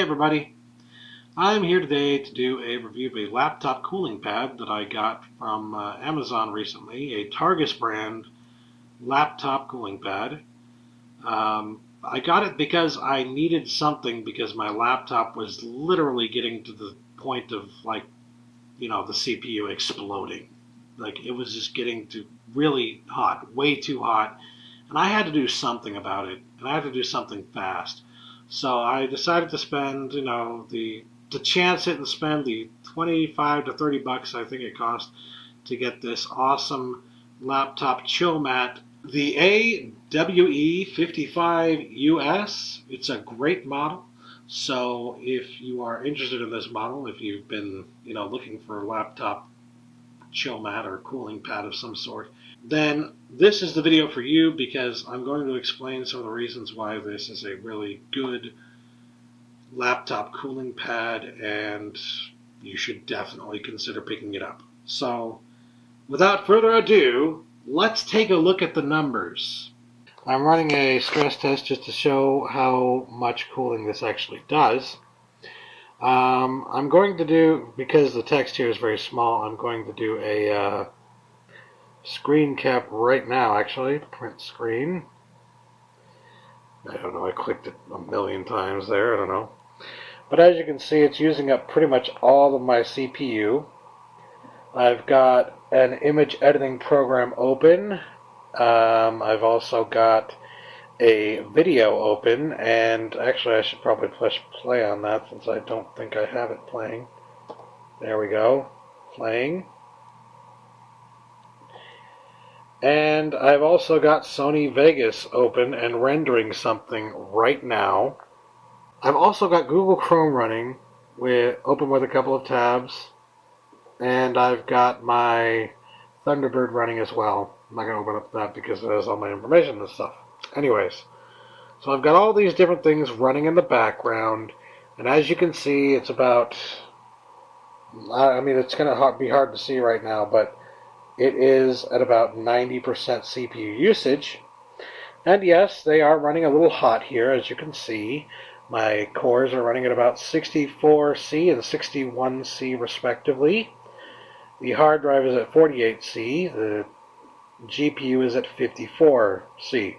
everybody, I'm here today to do a review of a laptop cooling pad that I got from Amazon recently, a Targus brand laptop cooling pad. I got it because I needed something because my laptop was literally getting to the point of the CPU exploding. Like it was just getting to really hot, way too hot, and I had to do something about it, and I had to do something fast. So I decided to spend, to chance it and spend the 25 to 30 bucks I think it cost to get this awesome laptop chill mat, the AWE55US. It's a great model. So if you are interested in this model, if you've been, looking for a laptop chill mat or cooling pad of some sort, then this is the video for you, because I'm going to explain some of the reasons why this is a really good laptop cooling pad and you should definitely consider picking it up. So without further ado, let's take a look at the numbers. I'm running a stress test just to show how much cooling this actually does. I'm going to do, because the text here is very small, I'm going to do a screen cap right now, actually. Print screen. I don't know, I clicked it a million times there, I don't know. But as you can see, it's using up pretty much all of my CPU. I've got an image editing program open. I've also got a video open, and actually I should probably push play on that since I don't think I have it playing. There we go, playing. And I've also got Sony Vegas open and rendering something right now. I've also got Google Chrome running, open with a couple of tabs, and I've got my Thunderbird running as well. I'm not going to open up that because it has all my information and stuff. Anyways, so I've got all these different things running in the background, and as you can see, it's about, it's going to be hard to see right now, but it is at about 90% CPU usage. And yes, they are running a little hot here, as you can see. My cores are running at about 64C and 61C respectively. The hard drive is at 48C. The GPU is at 54C.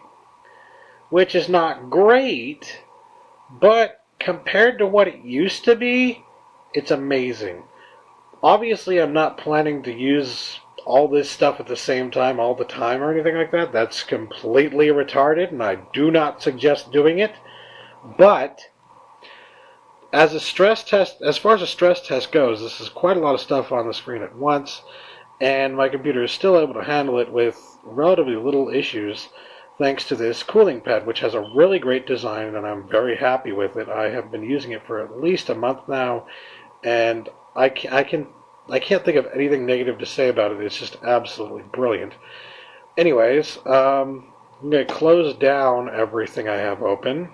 Which is not great, but compared to what it used to be, it's amazing. Obviously, I'm not planning to use all this stuff at the same time all the time or anything like that. That's completely retarded, and I do not suggest doing it. But as a stress test, as far as a stress test goes, this is quite a lot of stuff on the screen at once, and my computer is still able to handle it with relatively little issues thanks to this cooling pad, which has a really great design, and I'm very happy with it. I have been using it for at least a month now, and I can't think of anything negative to say about it. It's just absolutely brilliant. Anyways, I'm going to close down everything I have open,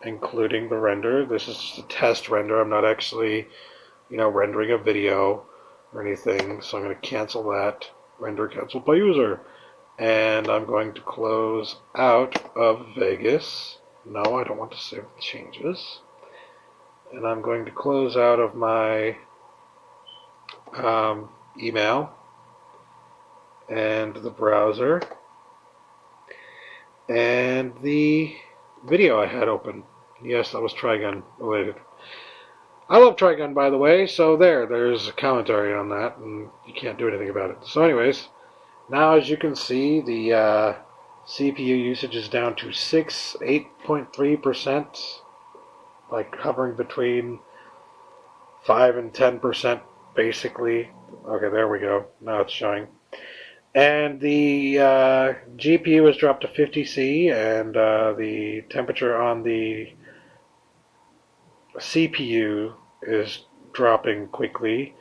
including the render. This is just a test render. I'm not actually, rendering a video or anything, so I'm going to cancel that. Render canceled by user. And I'm going to close out of Vegas. No, I don't want to save the changes. And I'm going to close out of my email and the browser and the video I had open. Yes, that was Trigun related. I love Trigun, by the way, so there's a commentary on that, and you can't do anything about it. So anyways, now as you can see, the CPU usage is down to 8.3%, like hovering between 5 and 10% basically. Okay, there we go. Now it's showing. And the GPU has dropped to 50C, and the temperature on the CPU is dropping quickly.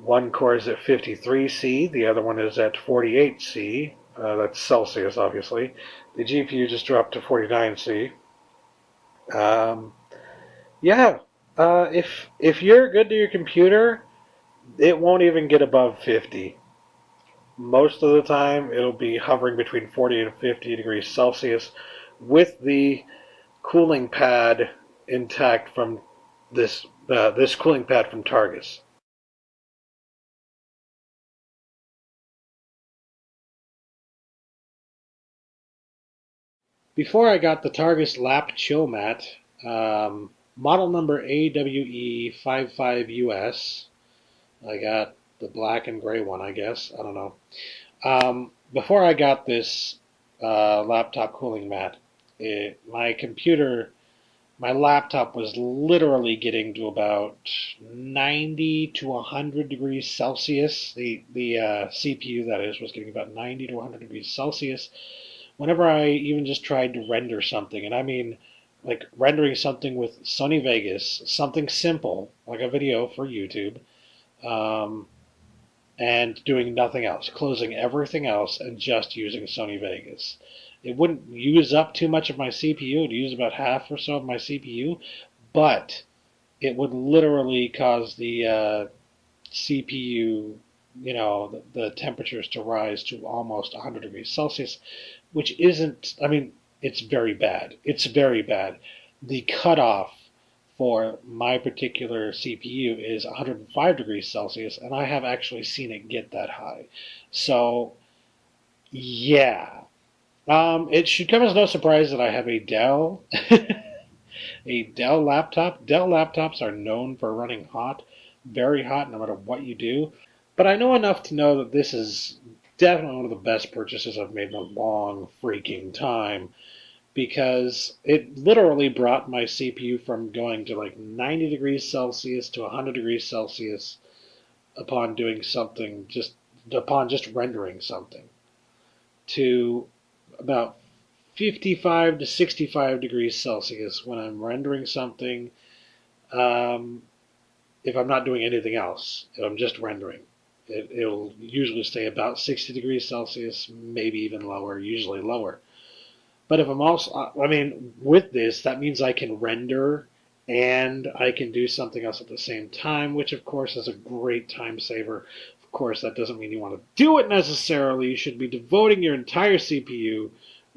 One core is at 53C, the other one is at 48C. That's Celsius, obviously. The GPU just dropped to 49C. If you're good to your computer, it won't even get above 50. Most of the time, it'll be hovering between 40 and 50 degrees Celsius with the cooling pad intact from this cooling pad from Targus. Before I got the Targus Lap Chill Mat, model number AWE55US, I got the black and gray one, I guess. I don't know. Before I got this laptop cooling mat, my laptop was literally getting to about 90 to 100 degrees Celsius. The CPU, that is, was getting about 90 to 100 degrees Celsius whenever I even just tried to render something. And I mean, like rendering something with Sony Vegas, something simple, like a video for YouTube, um, and doing nothing else, closing everything else and just using Sony Vegas. It wouldn't use up too much of my CPU. It would use about half or so of my CPU, but it would literally cause the CPU, the temperatures to rise to almost 100 degrees Celsius, which isn't, I mean, it's very bad. It's very bad. The cutoff for my particular CPU is 105 degrees Celsius, and I have actually seen it get that high. So, yeah. It should come as no surprise that I have a Dell, a Dell laptop. Dell laptops are known for running hot, very hot, no matter what you do. But I know enough to know that this is definitely one of the best purchases I've made in a long freaking time, because it literally brought my CPU from going to like 90 degrees Celsius to 100 degrees Celsius upon doing something, upon just rendering something, to about 55 to 65 degrees Celsius when I'm rendering something, um, if I'm not doing anything else, if I'm just rendering. It'll usually stay about 60 degrees Celsius, maybe even lower, usually lower. But if I'm also, I mean, with this, that means I can render and I can do something else at the same time, which of course is a great time saver. Of course, that doesn't mean you want to do it necessarily. You should be devoting your entire CPU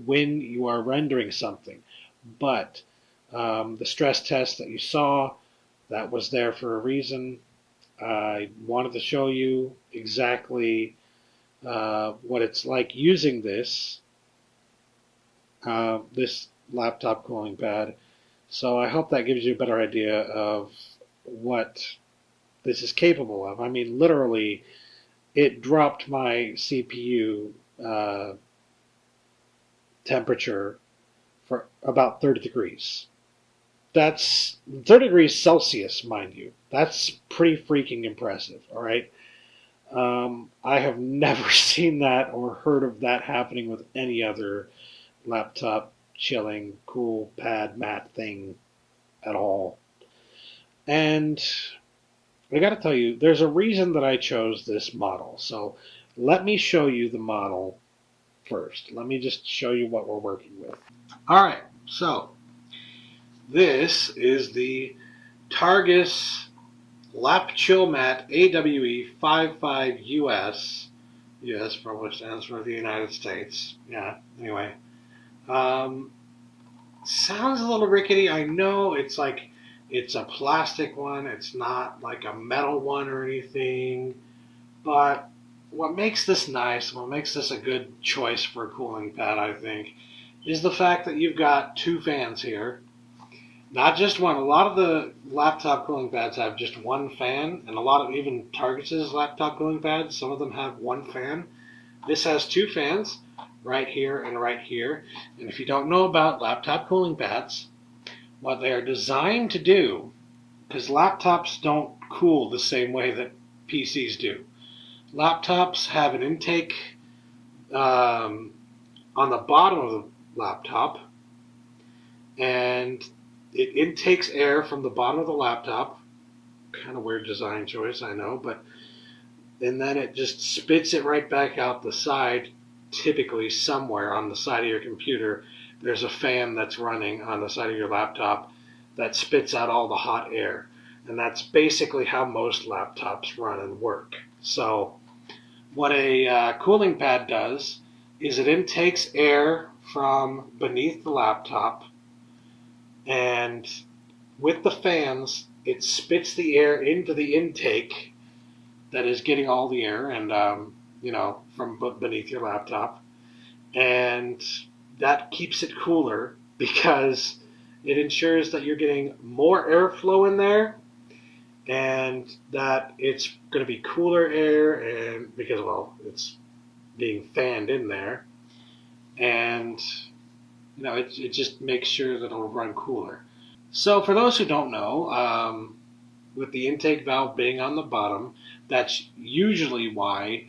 when you are rendering something. But the stress test that you saw, that was there for a reason. I wanted to show you exactly what it's like using this laptop cooling pad. So I hope that gives you a better idea of what this is capable of. I mean, literally, it dropped my CPU temperature for about 30 degrees. That's 30 degrees Celsius, mind you. That's pretty freaking impressive, all right? I have never seen that or heard of that happening with any other laptop chilling, cool pad mat thing at all. And I got to tell you, there's a reason that I chose this model. So let me show you the model first. Let me just show you what we're working with. All right, so this is the Targus Lap Chill Mat AWE55US. US, for which stands for the United States. Yeah, anyway. Sounds a little rickety. I know it's like it's a plastic one. It's not like a metal one or anything. But what makes this nice, what makes this a good choice for a cooling pad, I think, is the fact that you've got two fans here. Not just one. A lot of the laptop cooling pads have just one fan, and a lot of even Targus' laptop cooling pads, some of them have one fan. This has two fans, right here and right here. And if you don't know about laptop cooling pads, what they are designed to do, because laptops don't cool the same way that PCs do. Laptops have an intake on the bottom of the laptop, and it intakes air from the bottom of the laptop. Kind of weird design choice, I know, but and then it just spits it right back out the side. Typically somewhere on the side of your computer, there's a fan that's running on the side of your laptop that spits out all the hot air. And that's basically how most laptops run and work. So what a cooling pad does is it intakes air from beneath the laptop, and with the fans, it spits the air into the intake that is getting all the air and from beneath your laptop, and that keeps it cooler because it ensures that you're getting more airflow in there and that it's going to be cooler air, and because it's being fanned in there, and it just makes sure that it'll run cooler. So for those who don't know, with the intake valve being on the bottom, that's usually why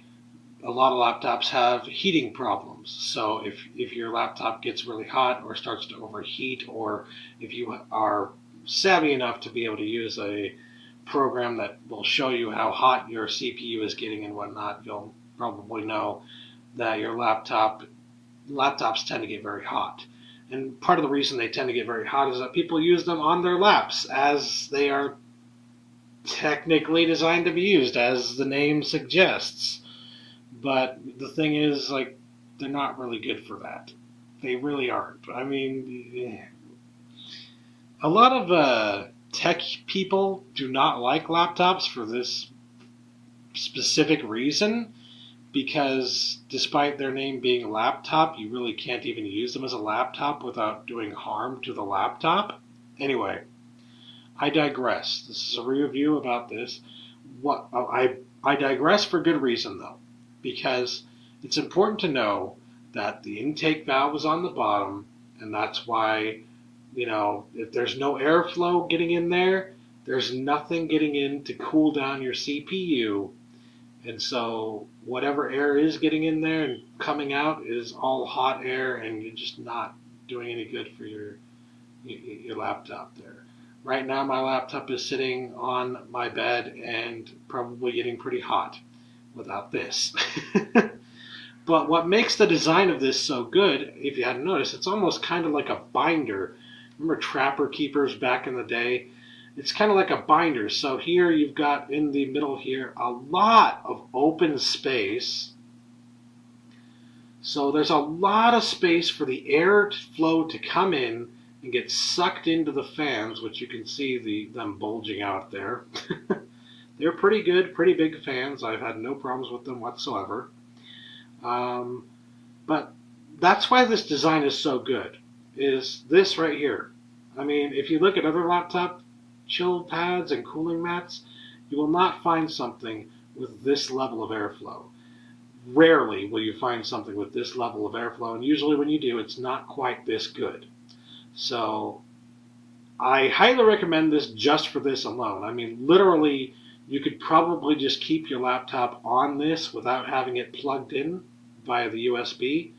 a lot of laptops have heating problems. So if your laptop gets really hot or starts to overheat, or if you are savvy enough to be able to use a program that will show you how hot your CPU is getting and whatnot, you'll probably know that your laptops tend to get very hot. And part of the reason they tend to get very hot is that people use them on their laps, as they are technically designed to be used, as the name suggests. But the thing is, they're not really good for that. They really aren't. I mean, a lot of tech people do not like laptops for this specific reason, because despite their name being laptop, you really can't even use them as a laptop without doing harm to the laptop. Anyway, I digress. This is a review about this. I digress for good reason, though, because it's important to know that the intake valve is on the bottom, and that's why, if there's no airflow getting in there, there's nothing getting in to cool down your CPU. And so whatever air is getting in there and coming out is all hot air, and you're just not doing any good for your laptop there. Right now my laptop is sitting on my bed and probably getting pretty hot without this. But what makes the design of this so good, if you hadn't noticed, it's almost kind of like a binder. Remember Trapper Keepers back in the day? It's kind of like a binder. So here you've got in the middle here a lot of open space. So there's a lot of space for the air flow to come in and get sucked into the fans, which you can see them bulging out there. They're pretty good, pretty big fans. I've had no problems with them whatsoever. But that's why this design is so good, is this right here. I mean, if you look at other laptop chill pads and cooling mats, you will not find something with this level of airflow. Rarely will you find something with this level of airflow, and usually when you do, it's not quite this good. So I highly recommend this just for this alone. I mean, literally, you could probably just keep your laptop on this without having it plugged in via the USB,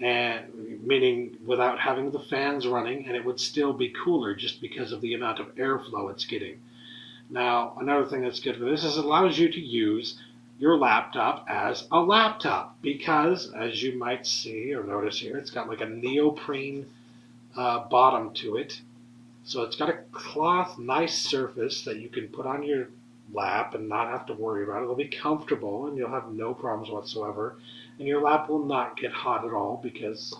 and meaning without having the fans running, and it would still be cooler just because of the amount of airflow it's getting. Now, another thing that's good for this is it allows you to use your laptop as a laptop, because, as you might see or notice here, it's got like a neoprene bottom to it. So it's got a cloth, nice surface that you can put on your lap and not have to worry about it. It'll be comfortable and you'll have no problems whatsoever. And your lap will not get hot at all because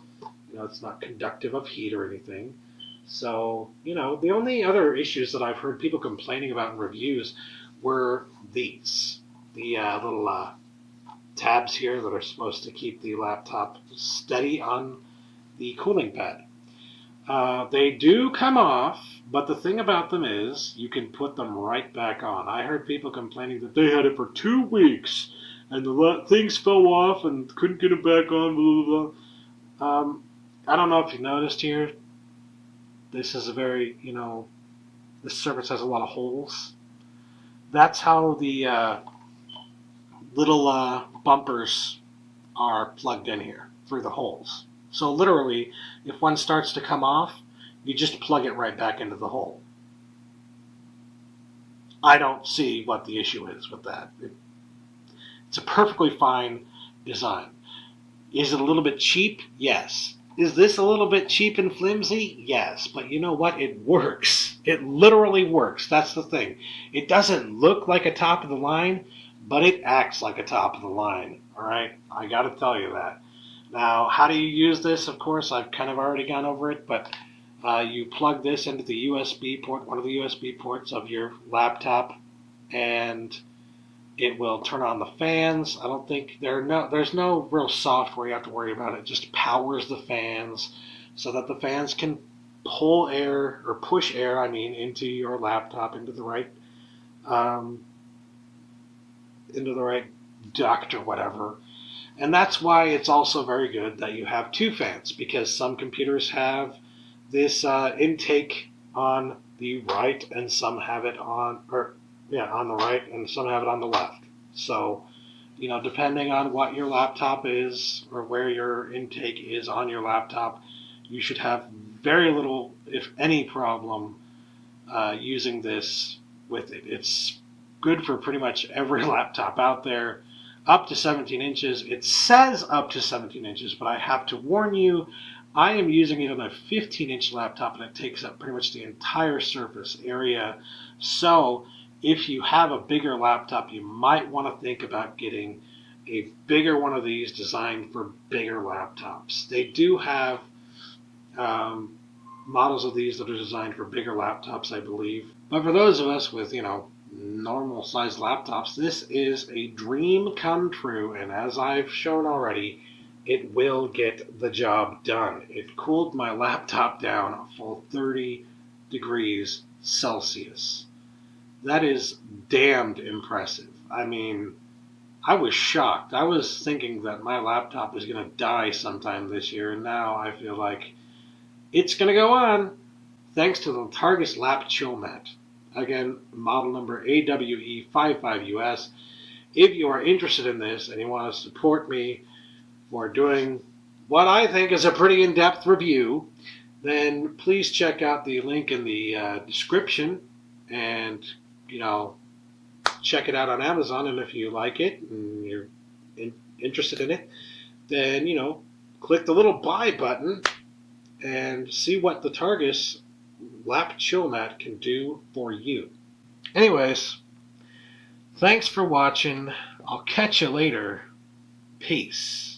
it's not conductive of heat or anything. So, the only other issues that I've heard people complaining about in reviews were these. The little tabs here that are supposed to keep the laptop steady on the cooling pad. They do come off, but the thing about them is you can put them right back on. I heard people complaining that they had it for 2 weeks and the things fell off and couldn't get it back on, blah, blah, blah. I don't know if you noticed here, this is a very, this surface has a lot of holes. That's how the little bumpers are plugged in here, through the holes. So literally, if one starts to come off, you just plug it right back into the hole. I don't see what the issue is with that. It's a perfectly fine design. Is it a little bit cheap? Yes. Is this a little bit cheap and flimsy? Yes. But you know what? It works. It literally works. That's the thing. It doesn't look like a top of the line, but it acts like a top of the line. All right? I got to tell you that. Now, how do you use this? Of course, I've kind of already gone over it, but You plug this into the USB port, one of the USB ports of your laptop, and it will turn on the fans. I don't think there's no real software you have to worry about. It just powers the fans so that the fans can pull air or push air, into your laptop um, into the right duct or whatever. And that's why it's also very good that you have two fans, because some computers have this intake on the right and some have it on the right and some have it on the left. So, depending on what your laptop is or where your intake is on your laptop, you should have very little, if any, problem using this with it. It's good for pretty much every laptop out there, up to 17 inches. It says up to 17 inches, but I have to warn you, I am using it on a 15-inch laptop, and it takes up pretty much the entire surface area. So if you have a bigger laptop, you might want to think about getting a bigger one of these designed for bigger laptops. They do have models of these that are designed for bigger laptops, I believe. But for those of us with, normal sized laptops, this is a dream come true, and as I've shown already, it will get the job done. It cooled my laptop down a full 30 degrees Celsius. That is damned impressive. I was shocked. I was thinking that my laptop was going to die sometime this year, and now I feel like it's going to go on thanks to the Targus Lap Chill Mat. Again, model number AWE55US. If you are interested in this and you want to support me for doing what I think is a pretty in-depth review, then please check out the link in the description and, check it out on Amazon. And if you like it and you're interested in it, then, click the little buy button and see what the Targus Lap Chill Mat can do for you. Anyways, thanks for watching. I'll catch you later. Peace.